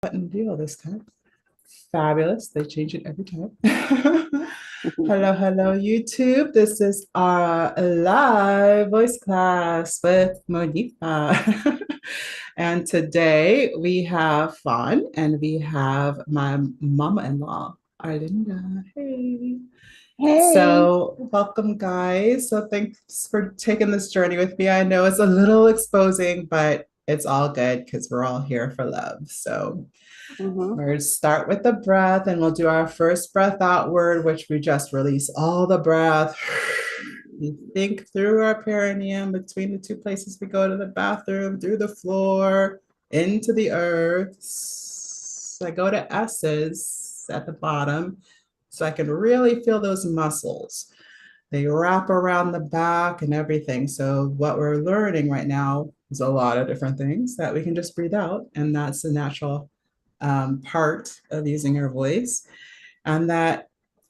button deal this time. Fabulous. They change it every time. Hello, hello, YouTube. This is our live voice class with Monifa. And today we have fun and we have my mama-in-law, Arlinda. Hey. Hey. So, welcome, guys. So, thanks for taking this journey with me. I know it's a little exposing, but it's all good because we're all here for love. So, Mm-hmm. we'll start with the breath and we'll do our first breath outward, which we just release all the breath. We think through our perineum between the two places we go to the bathroom, through the floor, into the earth. So I go to S's at the bottom so I can really feel those muscles. They wrap around the back and everything. So what we're learning right now is a lot of different things that we can just breathe out. And that's the natural part of using your voice. And that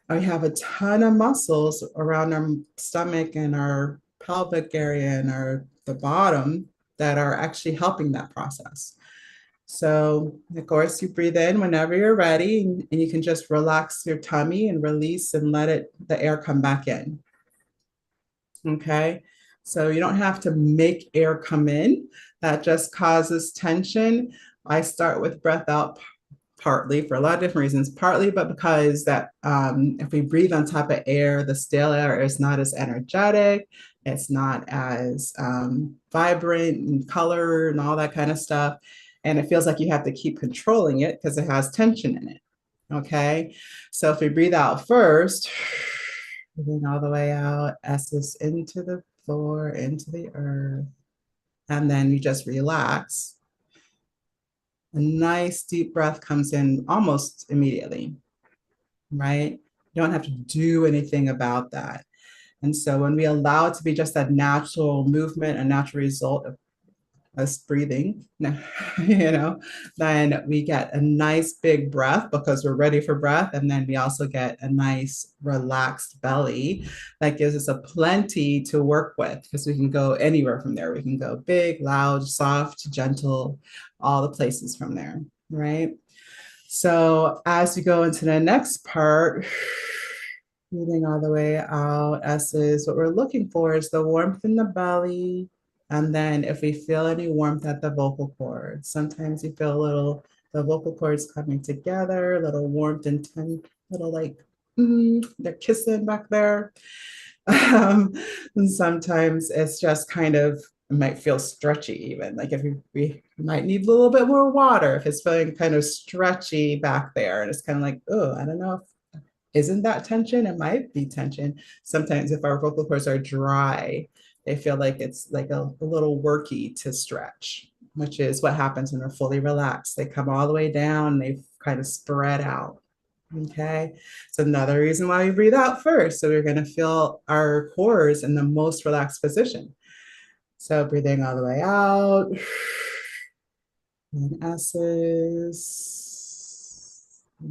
we have a ton of muscles around our stomach and our pelvic area and the bottom that are actually helping that process. So, of course, you breathe in whenever you're ready, and you can just relax your tummy and release and let the air come back in. Okay. So you don't have to make air come in. That just causes tension. I start with breath out partly for a lot of different reasons, partly, but because that if we breathe on top of air, the stale air is not as energetic, it's not as vibrant in color and all that kind of stuff. And it feels like you have to keep controlling it because it has tension in it. Okay. So if we breathe out first, breathing all the way out, S's into the floor, into the earth, and then you just relax. A nice deep breath comes in almost immediately, right? You don't have to do anything about that. And so when we allow it to be just that natural movement, a natural result of us breathing, then we get a nice big breath because we're ready for breath. And then we also get a nice relaxed belly that gives us a plenty to work with because we can go anywhere from there. We can go big, loud, soft, gentle, all the places from there, right? So as you go into the next part, breathing all the way out, S's, what we're looking for is the warmth in the belly, and then if we feel any warmth at the vocal cords, sometimes you feel the vocal cords coming together, a little warmth and little like, they're kissing back there. And sometimes it's just kind of, it might feel stretchy even. Like if we might need a little bit more water if it's feeling kind of stretchy back there. And it's kind of like, oh, I don't know if, isn't that tension? It might be tension. Sometimes if our vocal cords are dry, they feel like it's like a little worky to stretch, which is what happens when they're fully relaxed. They come all the way down, they kind of spread out. Okay, it's another reason why we breathe out first. So we're going to feel our cores in the most relaxed position. So breathing all the way out, and S's.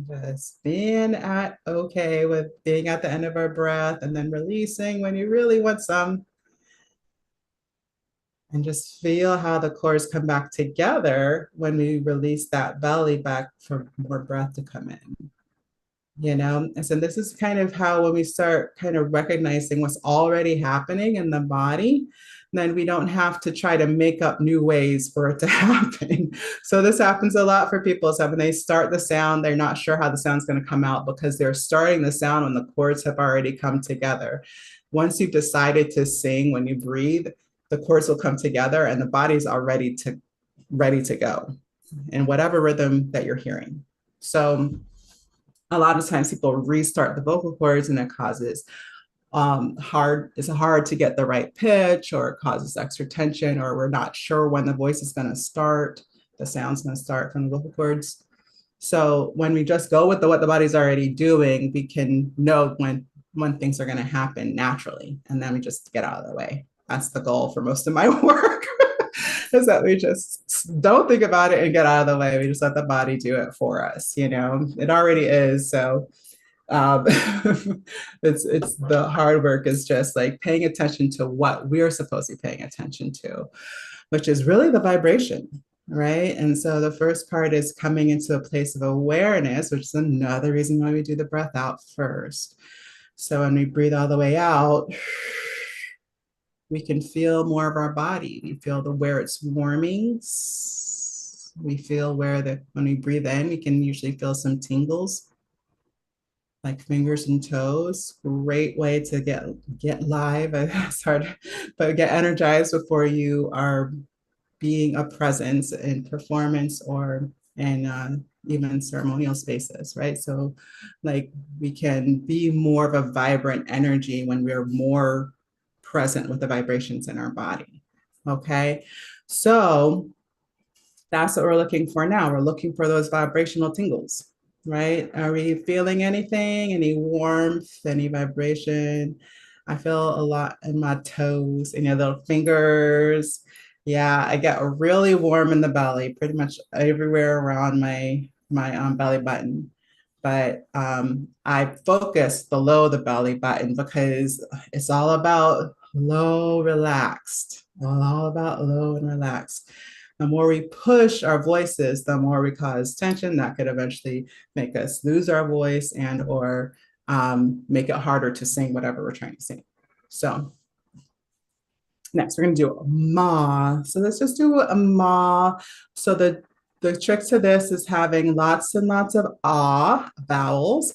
Just being at okay with being at the end of our breath and then releasing when you really want some. And just feel how the cores come back together when we release that belly back for more breath to come in. And so this is kind of how when we start kind of recognizing what's already happening in the body, then we don't have to try to make up new ways for it to happen. So this happens a lot for people. So when they start the sound, they're not sure how the sound's going to come out because they're starting the sound when the chords have already come together. Once you've decided to sing, when you breathe, the chords will come together and the body's already ready to go in whatever rhythm that you're hearing. So a lot of times people restart the vocal cords and it causes it's hard to get the right pitch, or it causes extra tension, or we're not sure when the voice is going to start, the sound's going to start from the vocal cords. So when we just go with what the body's already doing, we can know when things are going to happen naturally, and then we just get out of the way. That's the goal for most of my work. Is that we just don't think about it and get out of the way. We just let the body do it for us. It already is. So it's the hard work is just like paying attention to what we're supposed to be paying attention to, which is really the vibration. right? And so the first part is coming into a place of awareness, which is another reason why we do the breath out first. So when we breathe all the way out, we can feel more of our body. We feel where it's warming. We feel where when we breathe in, we can usually feel some tingles, like fingers and toes. Great way to get live. It's hard, but get energized before you are being a presence in performance or in even ceremonial spaces, right? So, like, we can be more of a vibrant energy when we're more present with the vibrations in our body. Okay. So, that's what we're looking for now. We're looking for those vibrational tingles, right? Are we feeling anything? Any warmth, any vibration? I feel a lot in my toes, in your little fingers. Yeah, I get really warm in the belly, pretty much everywhere around my belly button. But I focus below the belly button because it's all about low, relaxed, all about low and relaxed. The more we push our voices, the more we cause tension that could eventually make us lose our voice and or make it harder to sing whatever we're trying to sing. So next, we're going to do a ma. So let's just do a ma. So the trick to this is having lots and lots of ah vowels.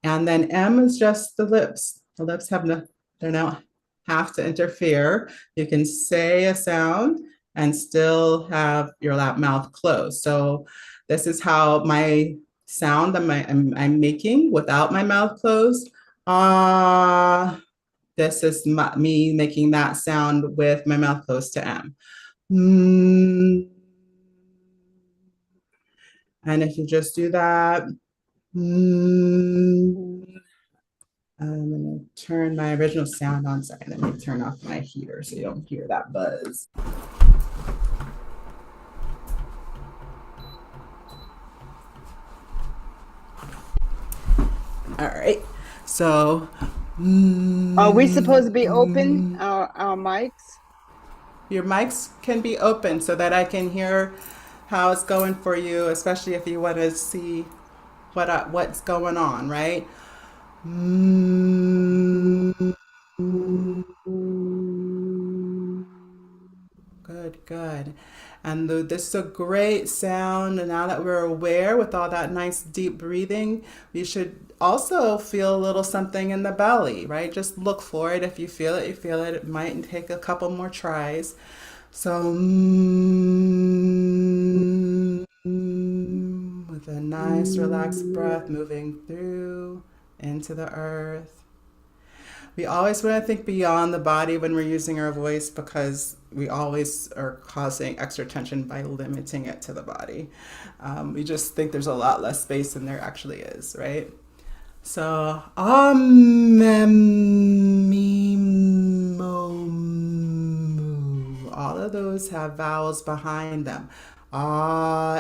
And then M is just the lips. The lips have no, they don't have to interfere. You can say a sound and still have your mouth closed. So this is how my sound I'm making without my mouth closed. This is me making that sound with my mouth closed to M. Mm. And if you just do that, I'm gonna turn my original sound on. Sorry, let me turn off my heater so you don't hear that buzz. All right, so. Are we supposed to be open our mics? Your mics can be open so that I can hear how it's going for you, especially if you want to see what's going on, right? Good, good. And this is a great sound. And now that we're aware with all that nice deep breathing, you should also feel a little something in the belly, right? Just look for it. If you feel it, you feel it. It might take a couple more tries. So, with a nice relaxed breath moving through into the earth. We always want to think beyond the body when we're using our voice because we always are causing extra tension by limiting it to the body. We just think there's a lot less space than there actually is, right? So, all of those have vowels behind them. Ah,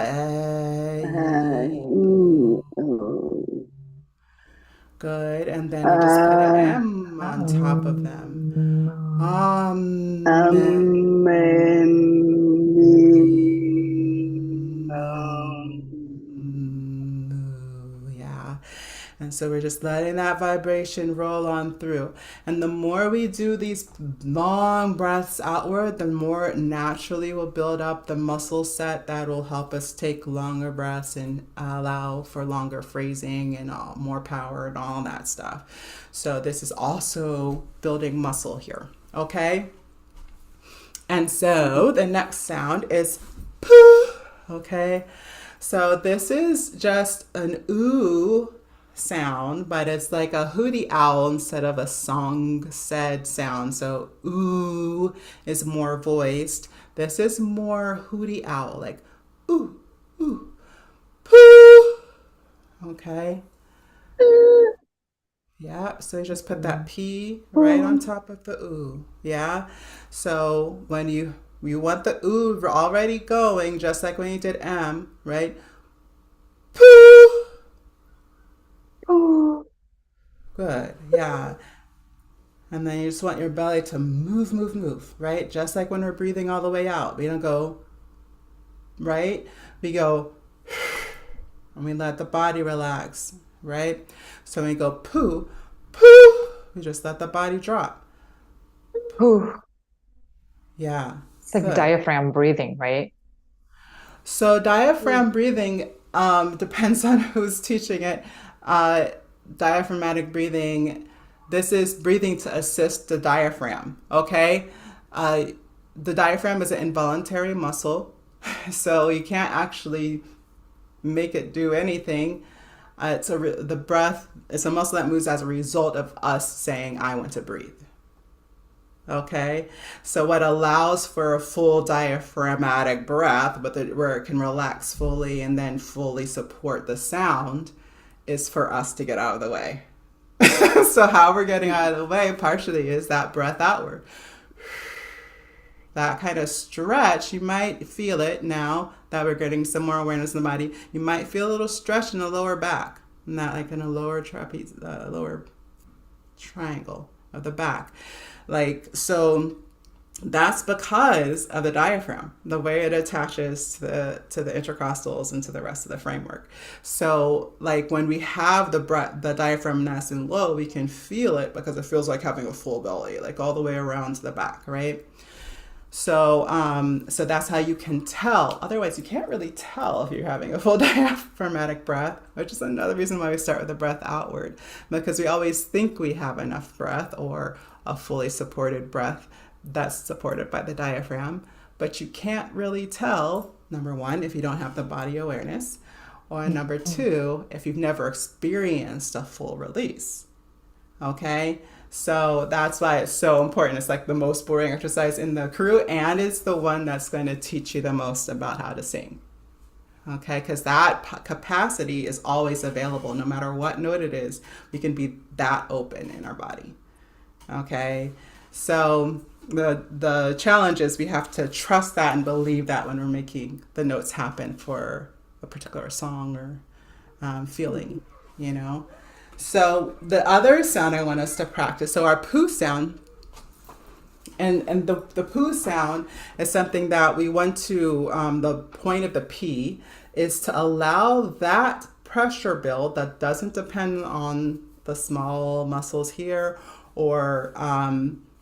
good. And then we just put an M on top of them. Yeah. And so we're just letting that vibration roll on through. And the more we do these long breaths outward, the more naturally we'll build up the muscle set that will help us take longer breaths and allow for longer phrasing and more power and all that stuff. So this is also building muscle here. Okay? And so the next sound is poo. Okay? So this is just an ooh sound, but it's like a hooty owl instead of a song said sound. So ooh is more voiced. This is more hooty owl, like ooh, ooh, poo. Okay. Yeah, so you just put that P right on top of the ooh. Yeah. So when you want the ooh already going, just like when you did M, right? Poo. Good. Yeah. And then you just want your belly to move, move, move, right? Just like when we're breathing all the way out. We don't go, right? We go, and we let the body relax, right? So when we go poo, poo, we just let the body drop. Whew. Yeah, It's like good. diaphragm breathing, right? So diaphragm breathing depends on who's teaching it. Uh, Diaphragmatic breathing, this is breathing to assist the diaphragm, okay? Uh, the diaphragm is an involuntary muscle, so you can't actually make it do anything. The breath is a muscle that moves as a result of us saying, I want to breathe. Okay, so what allows for a full diaphragmatic breath, where it can relax fully and then fully support the sound, is for us to get out of the way. So, how we're getting out of the way partially is that breath outward. That kind of stretch, you might feel it now that we're getting some more awareness in the body. You might feel a little stretch in the lower back, not like in a lower trapeze, lower triangle of the back. Like, so that's because of the diaphragm, the way it attaches to the intercostals and to the rest of the framework. So, like when we have the diaphragm nice and low, we can feel it because it feels like having a full belly, like all the way around to the back, right? So that's how you can tell. Otherwise, you can't really tell if you're having a full diaphragmatic breath, which is another reason why we start with the breath outward, because we always think we have enough breath or a fully supported breath that's supported by the diaphragm, but you can't really tell, number one, if you don't have the body awareness, or number two, if you've never experienced a full release. Okay? So that's why it's so important. It's like the most boring exercise in the crew, and it's the one that's going to teach you the most about how to sing. Okay, because that capacity is always available no matter what note it is. We can be that open in our body. Okay, so the challenge is we have to trust that and believe that when we're making the notes happen for a particular song or feeling, you know. So the other sound I want us to practice, so our poo sound, and the poo sound is something that we want to, the point of the P is to allow that pressure build that doesn't depend on the small muscles here or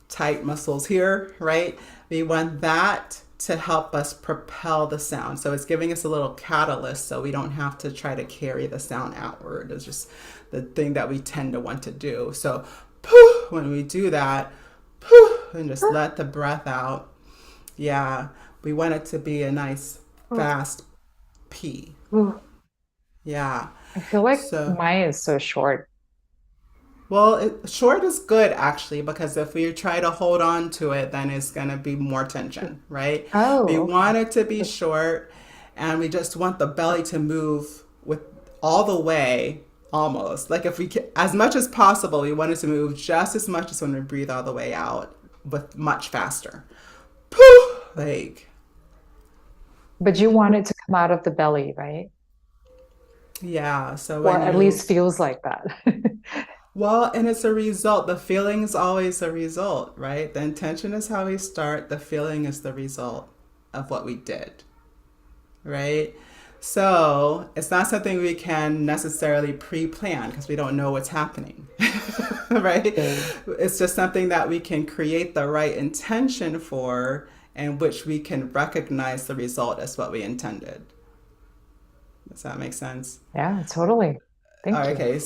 tight muscles here, right? We want that to help us propel the sound. So it's giving us a little catalyst so we don't have to try to carry the sound outward. It's just the thing that we tend to want to do. So poof, when we do that, poof, and just let the breath out. Yeah, we want it to be a nice fast P. Ooh, Yeah. I feel like So mine is so short. well, short is good actually, because if we try to hold on to it, then it's going to be more tension, right? We Oh, want it to be short, and we just want the belly to move with all the way, almost. Like if we can, as much as possible, we want it to move just as much as when we breathe all the way out, but much faster. Poof, like, but you want it to come out of the belly, right? yeah. So Or when at you, least feels like that. well, and it's a result. The feeling is always a result, right? The intention is how we start. The feeling is the result of what we did, right? So it's not something we can necessarily pre-plan because we don't know what's happening, right? Okay. It's just something that we can create the right intention for, and which we can recognize the result as what we intended. Does that make sense? Yeah, totally. Thank you. Okay.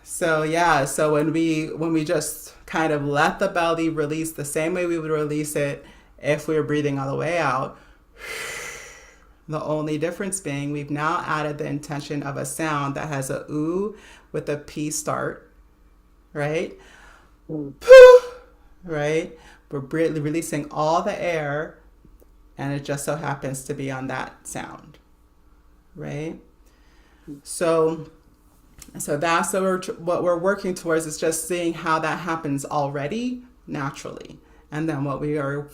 So yeah, so when we just kind of let the belly release the same way we would release it if we were breathing all the way out, the only difference being we've now added the intention of a sound that has a ooh with a P start, right? Pooh, right? We're releasing all the air, and it just so happens to be on that sound, right? So So that's what we're working towards, is just seeing how that happens already naturally. And then what we are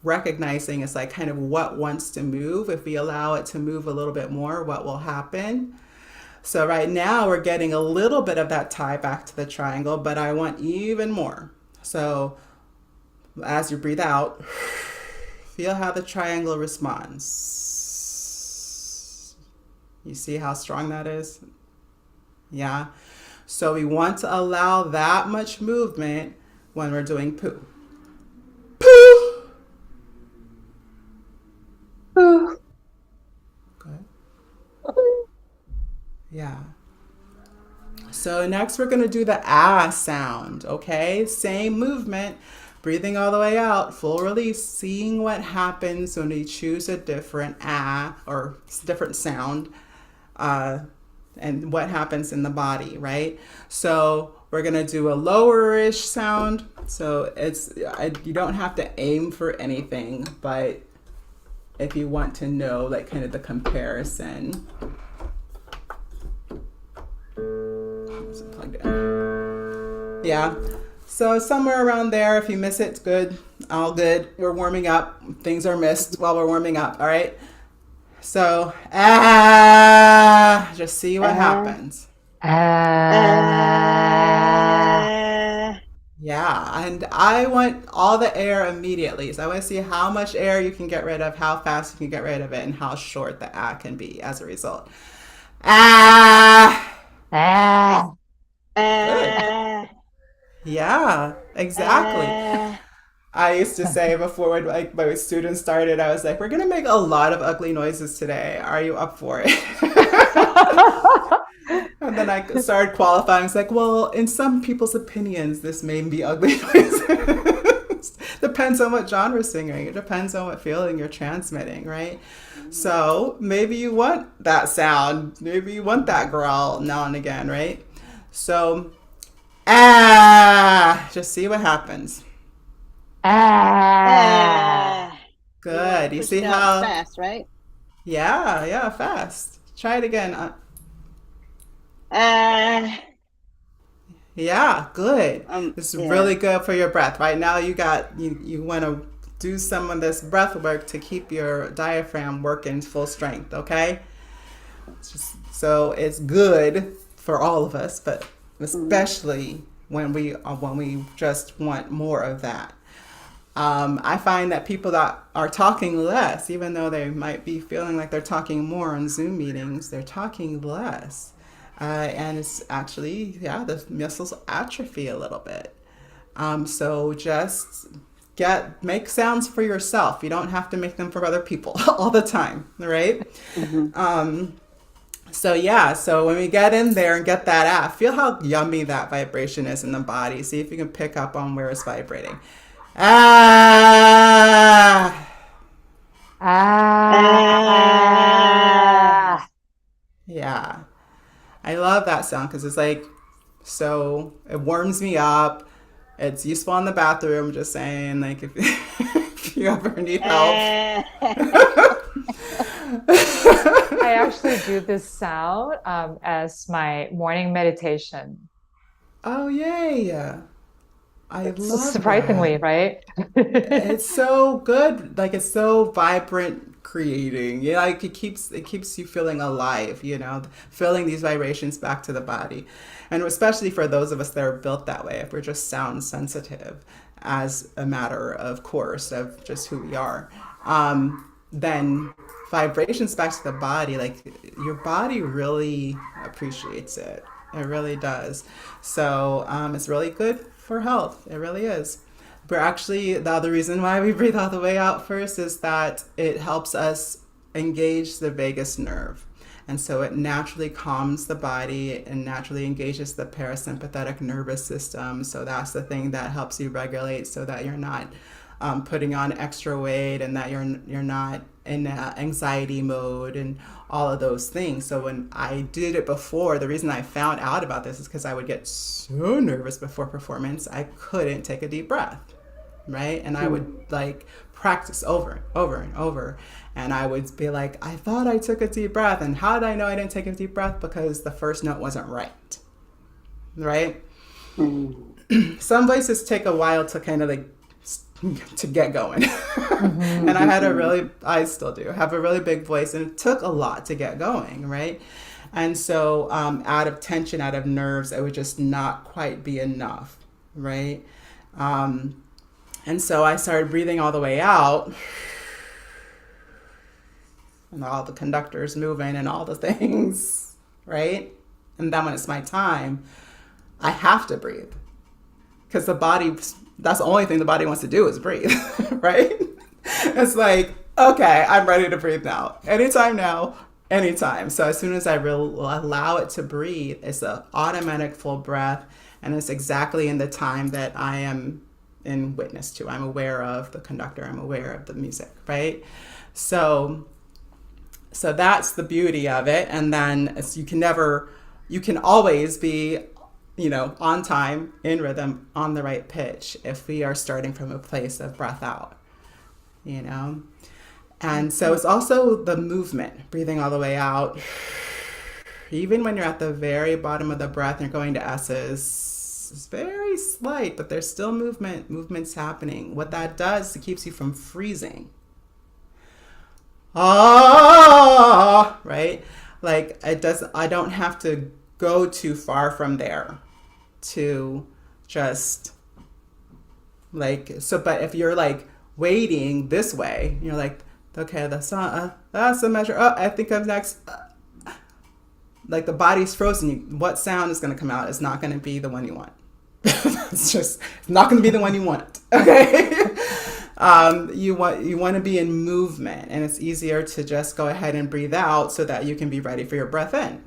recognizing is like kind of what wants to move. If we allow it to move a little bit more, what will happen? So right now we're getting a little bit of that tie back to the triangle, but I want even more. So as you breathe out, feel how the triangle responds. You see how strong that is? Yeah. So we want to allow that much movement when we're doing poo. Poo. Ooh. Good. Yeah. So next we're going to do the ah sound, okay? Same movement, breathing all the way out, full release, seeing what happens when we choose a different ah or different sound, and what happens in the body, right? So we're going to do a lower-ish sound. So you don't have to aim for anything, but if you want to know like kind of the comparison. Plugged in. Yeah. So somewhere around there, if you miss it, it's good. All good. We're warming up. Things are missed while we're warming up. All right. So just see what happens. Yeah, and I want all the air immediately. So I want to see how much air you can get rid of, how fast you can get rid of it, and how short the can be as a result. Good. Yeah, exactly. I used to say before when like my students started, I was like, we're gonna make a lot of ugly noises today. Are you up for it? And then I started qualifying. It's like, well, in some people's opinions, this may be ugly noises. Depends on what genre singing. It depends on what feeling you're transmitting, right? So maybe you want that sound. Maybe you want that growl now and again, right? So, just see what happens. Good. You see how fast, right? Yeah, fast. Try it again. Yeah, good. It's really good for your breath. Right now you want to do some of this breath work to keep your diaphragm working full strength, okay? So it's good for all of us, but especially when we just want more of that. I find that people that are talking less, even though they might be feeling like they're talking more on Zoom meetings, they're talking less. And it's actually, the muscles atrophy a little bit. So just make sounds for yourself. You don't have to make them for other people all the time, right? So when we get in there and get that feel how yummy that vibration is in the body. See if you can pick up on where it's vibrating. Yeah. I love that sound because it's like, so it warms me up. It's useful in the bathroom, just saying, like if you ever need help. I actually do this sound as my morning meditation. Oh, yay. I love surprisingly, that. right? It's so good. Like it's so vibrant creating. Yeah, like it keeps you feeling alive, feeling these vibrations back to the body. And especially for those of us that are built that way, if we're just sound sensitive as a matter of course of just who we are, then vibrations back to the body, like your body really appreciates it. It really does. So it's really good for health. It really is. But actually, the other reason why we breathe all the way out first is that it helps us engage the vagus nerve. And so it naturally calms the body and naturally engages the parasympathetic nervous system. So that's the thing that helps you regulate so that you're not putting on extra weight and that you're not in anxiety mode and all of those things. So when I did it before, the reason I found out about this is because I would get so nervous before performance, I couldn't take a deep breath, right? And I would like practice over and over and over. And I would be like, I thought I took a deep breath. And how did I know I didn't take a deep breath? Because the first note wasn't right, right? Some voices take a while to kind of like to get going. And I still do have a really big voice, and it took a lot to get going, right? And so out of tension, out of nerves, it would just not quite be enough, right? And so I started breathing all the way out, and all the conductors moving and all the things, right? And then when it's my time, I have to breathe because the body, that's the only thing the body wants to do is breathe, right? It's like, okay, I'm ready to breathe now. Anytime now, anytime. So as soon as I will allow it to breathe, it's an automatic full breath, and it's exactly in the time that I am in witness to. I'm aware of the conductor. I'm aware of the music, right? So that's the beauty of it. And then you can always be, on time, in rhythm, on the right pitch if we are starting from a place of breath out, And so it's also the movement, breathing all the way out. Even when you're at the very bottom of the breath and you're going to S's, it's very slight, but there's still movement's happening. What that does, it keeps you from freezing. Right? Like I don't have to go too far from there to just but if you're like waiting this way, you're like, okay, that's the measure. Oh, I think I'm next. Like the body's frozen. What sound is going to come out is not going to be the one you want. It's not going to be the one you want. Okay. You want to be in movement, and it's easier to just go ahead and breathe out so that you can be ready for your breath in.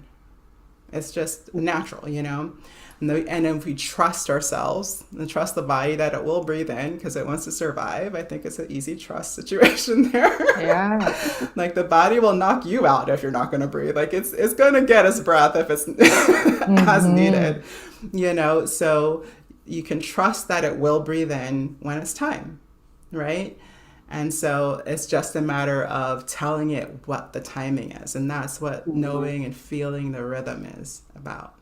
It's just natural, And if we trust ourselves and trust the body that it will breathe in because it wants to survive, I think it's an easy trust situation there. Yeah. Like the body will knock you out if you're not going to breathe. Like it's going to get its breath if it's as needed, So you can trust that it will breathe in when it's time, right? And so it's just a matter of telling it what the timing is. And that's what knowing and feeling the rhythm is about,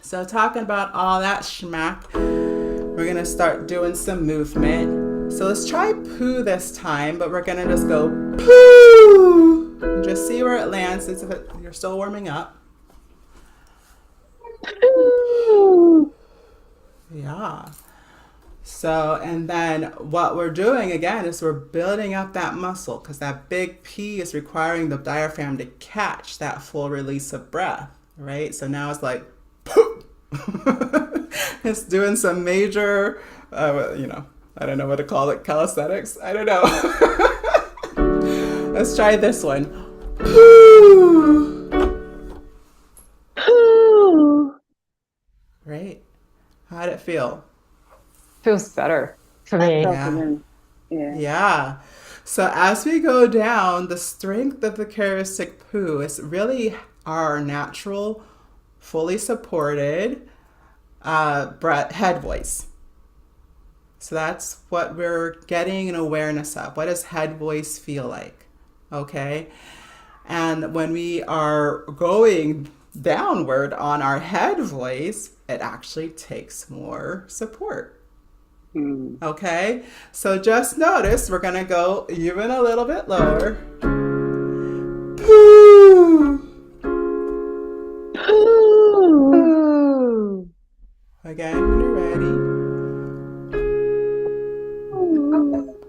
So talking about all that schmack, we're going to start doing some movement. So let's try poo this time, but we're going to just go poo. And just see where it lands. You're still warming up. Yeah. So, and then what we're doing again is we're building up that muscle because that big P is requiring the diaphragm to catch that full release of breath, right? So now it's like, it's doing some major, I don't know what to call it, calisthenics. I don't know. Let's try this one. Great. How'd it feel? Feels better for me. Yeah. So as we go down, the strength of the characteristic poo is really our natural, fully supported head voice. So that's what we're getting an awareness of. What does head voice feel like? Okay. And when we are going downward on our head voice, it actually takes more support. Okay, so just notice we're gonna go even a little bit lower. Poo. Poo. Again, when you're ready.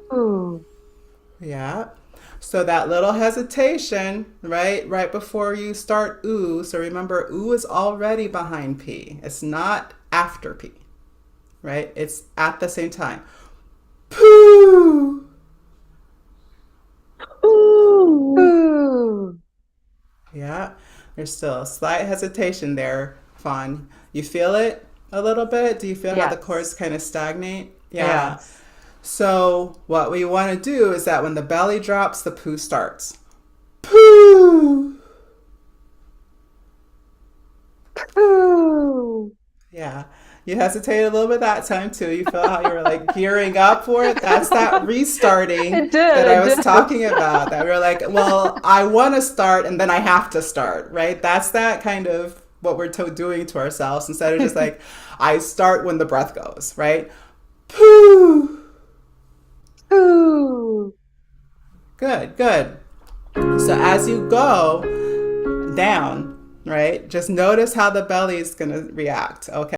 Poo. Yeah. So that little hesitation, right before you start ooh. So remember, ooh is already behind P. It's not after P. Right? It's at the same time. Poo! Poo! Poo! Yeah. There's still a slight hesitation there, Fawn. You feel it a little bit? Do you feel how the chords kind of stagnate? Yeah. Yes. So what we want to do is that when the belly drops, the poo starts. Poo! Poo! Yeah. You hesitated a little bit that time too. You felt how you were like gearing up for it. That's that restarting that I was talking about. That we were like, well, I want to start and then I have to start, right? That's that kind of what we're doing to ourselves instead of just like, I start when the breath goes, right? Poo! Poo! Good, good. So as you go down, right, just notice how the belly is going to react, okay?